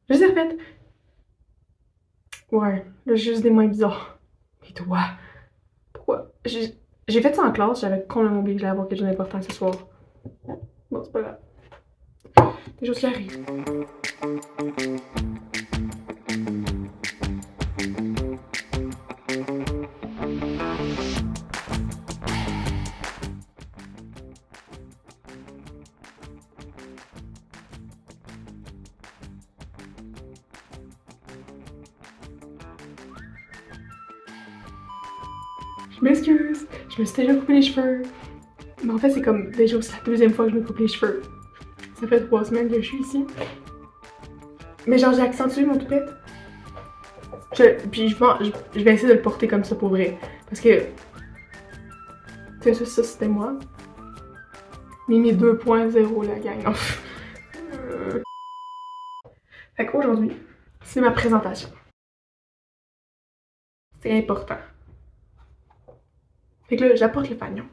Je les ai refaites. Ouais, là, j'ai juste des mains bizarres. Et toi? Pourquoi? J'ai fait ça en classe, j'avais complètement oublié que j'allais avoir quelque chose d'important ce soir. Bon, c'est pas grave. Des choses qui arrivent. Je m'excuse, je me suis déjà coupé les cheveux. Mais en fait, c'est comme déjà c'est la deuxième fois que je me coupe les cheveux. Ça fait 3 semaines que je suis ici. Mais genre, j'ai accentué mon toupette. Puis je vais essayer de le porter comme ça pour vrai. Parce que. Tu sais, ça c'était moi. Mimi 2.0, la gang. Fait qu'aujourd'hui, c'est ma présentation. C'est important. Fait que là, j'apporte le panion.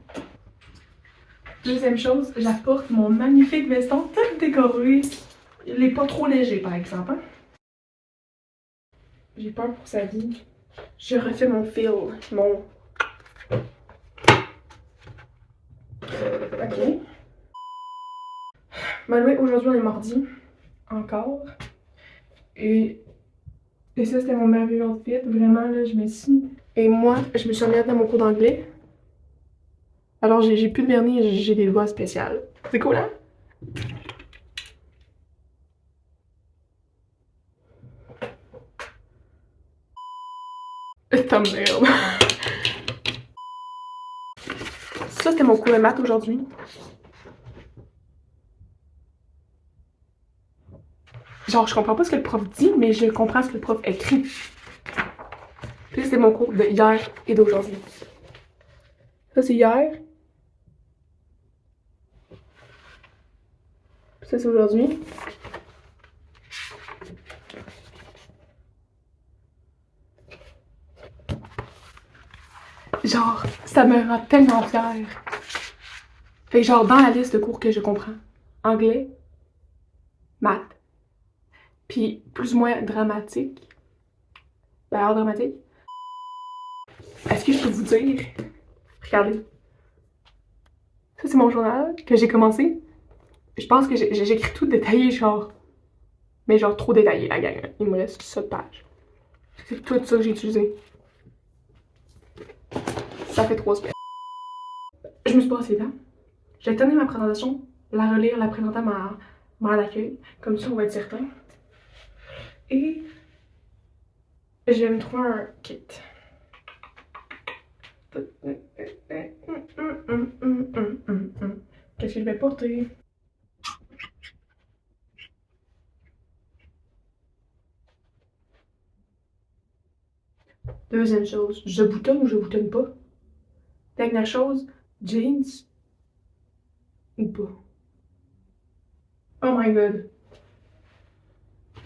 Deuxième chose, j'apporte mon magnifique veston tout décoré. Il est pas trop léger, par exemple. Hein? J'ai peur pour sa vie. Je refais mon fil, mon... Ok. Ben oui, aujourd'hui on est mardi. Encore. Et ça, c'était mon merveilleux outfit. Vraiment, là, je me suis... Et moi, je me suis remise dans mon cours d'anglais. Alors, j'ai plus de vernis, j'ai des doigts spéciales. C'est cool, hein? Thumbnail. Ça, c'était mon cours de maths aujourd'hui. Genre, je comprends pas ce que le prof dit, mais je comprends ce que le prof écrit. Puis c'est mon cours de hier et d'aujourd'hui. Ça, c'est hier. Puis ça, c'est aujourd'hui. Genre, ça me rend tellement fière. Fait que genre, dans la liste de cours que je comprends, anglais, maths, puis plus ou moins dramatique, art dramatique, est-ce que je peux vous dire, regardez, ça c'est mon journal que j'ai commencé. Je pense que j'écris tout détaillé, genre, mais genre trop détaillé la gang. Il me reste 7 pages. C'est tout ça que j'ai utilisé. Ça fait 3 semaines. Je me suis passé là. J'ai terminé ma présentation, la relire, la présenter à ma d'accueil. Comme ça, on va être certain. Et je vais me trouver un kit. Qu'est-ce que je vais porter? Deuxième chose, je boutonne ou je boutonne pas? Dernière chose, jeans ou pas? Oh my god.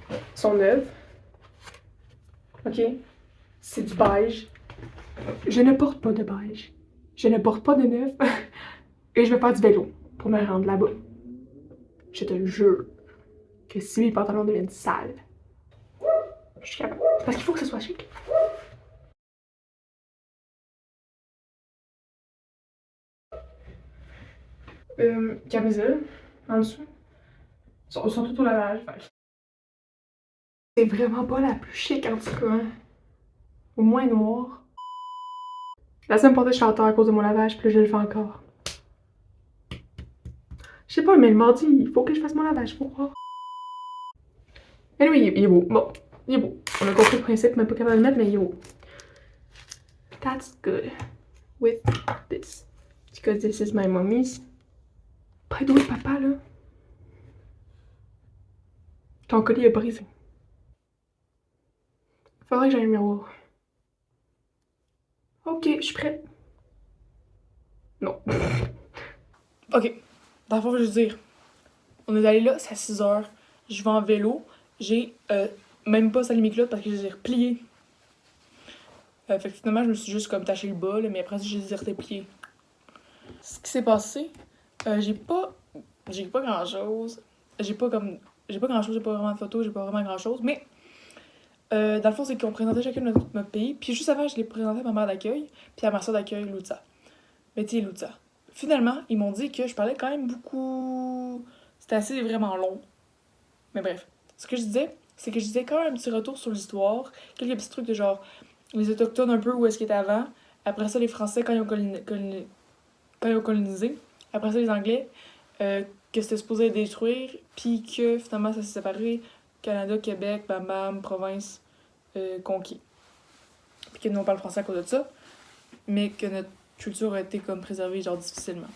Ils sont neufs. Ok? C'est du beige. Je ne porte pas de beige. Je ne porte pas de neuf. Et je vais faire du vélo pour me rendre là-bas. Je te jure que si mes pantalons deviennent sales, je suis capable. Parce qu'il faut que ce soit chic. Camisole, en dessous. Ils sont tout au lavage. C'est vraiment pas la plus chic en tout cas. Hein. Au moins noir. La semaine passée, je suis en retard à cause de mon lavage, puis là, je le fais encore. Je sais pas, mais le mardi, il faut que je fasse mon lavage, faut croire. Mais oui, il est beau. Bon, il est beau. On a compris le principe, même pas capable de le mettre, mais il est beau. That's good. With this. Because this is my mommy's. Pas d'eau, papa, là. Ton collier est brisé. Faudrait que j'aille un miroir. Ok, je suis prête. Non. Ok. Dans le fond, je veux dire, on est allé là, c'est à 6h. Je vais en vélo. J'ai même pas salé mes culottes parce que je les ai repliées. Fait que finalement, je me suis juste comme taché le bas, là, mais après, je les ai repliés. Ce qui s'est passé, j'ai pas grand chose. J'ai pas comme j'ai pas grand-chose, j'ai pas vraiment de photos, j'ai pas vraiment grand-chose, mais dans le fond, c'est qu'on présentait chacun notre pays, puis juste avant, je l'ai présenté à ma mère d'accueil, puis à ma soeur d'accueil, Luza. Mais tu sais, Luza. Finalement, ils m'ont dit que je parlais quand même beaucoup... C'était assez vraiment long. Mais bref, ce que je disais, c'est que je disais quand même un petit retour sur l'histoire, quelques petits trucs de genre les Autochtones un peu où est-ce qu'ils étaient avant, après ça les Français quand ils ont colonisé, après ça les Anglais, que c'était supposé détruire, puis que finalement ça s'est séparé, Canada, Québec, bam bam, province, conquis. Puis que nous on parle français à cause de ça, mais que notre culture a été comme préservée genre difficilement.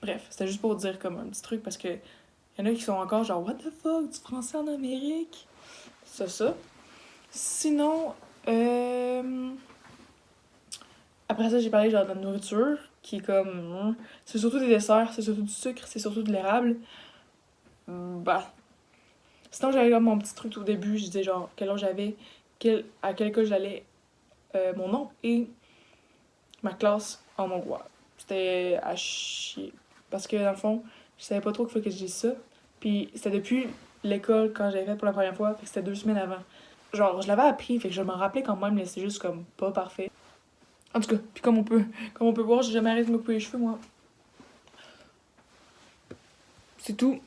Bref, c'était juste pour dire comme un petit truc parce que y en a qui sont encore genre what the fuck, du français en Amérique? Ça. Sinon, après ça, j'ai parlé genre de la nourriture, qui est comme... c'est surtout des desserts, c'est surtout du sucre, c'est surtout de l'érable. Bah. Sinon, j'avais comme mon petit truc au début, je disais genre quel âge j'avais, à quelle école j'allais, mon nom et ma classe en hongrois. C'était à chier. Parce que dans le fond, je savais pas trop qu'il faut que je dise ça. Puis c'était depuis l'école quand j'avais fait pour la première fois, fait que c'était 2 semaines avant. Genre, je l'avais appris, fait que je m'en rappelais quand même, mais c'est juste comme pas parfait. En tout cas, puis comme on peut voir, j'ai jamais arrêté de me couper les cheveux, moi. C'est tout.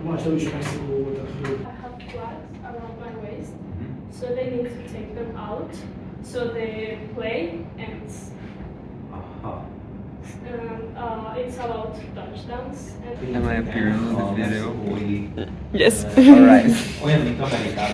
Moi, je pense que I have flags around my waist, so they need to take them out so they play and it's about touchdowns. Am I appearing in the video? Yes. Alright.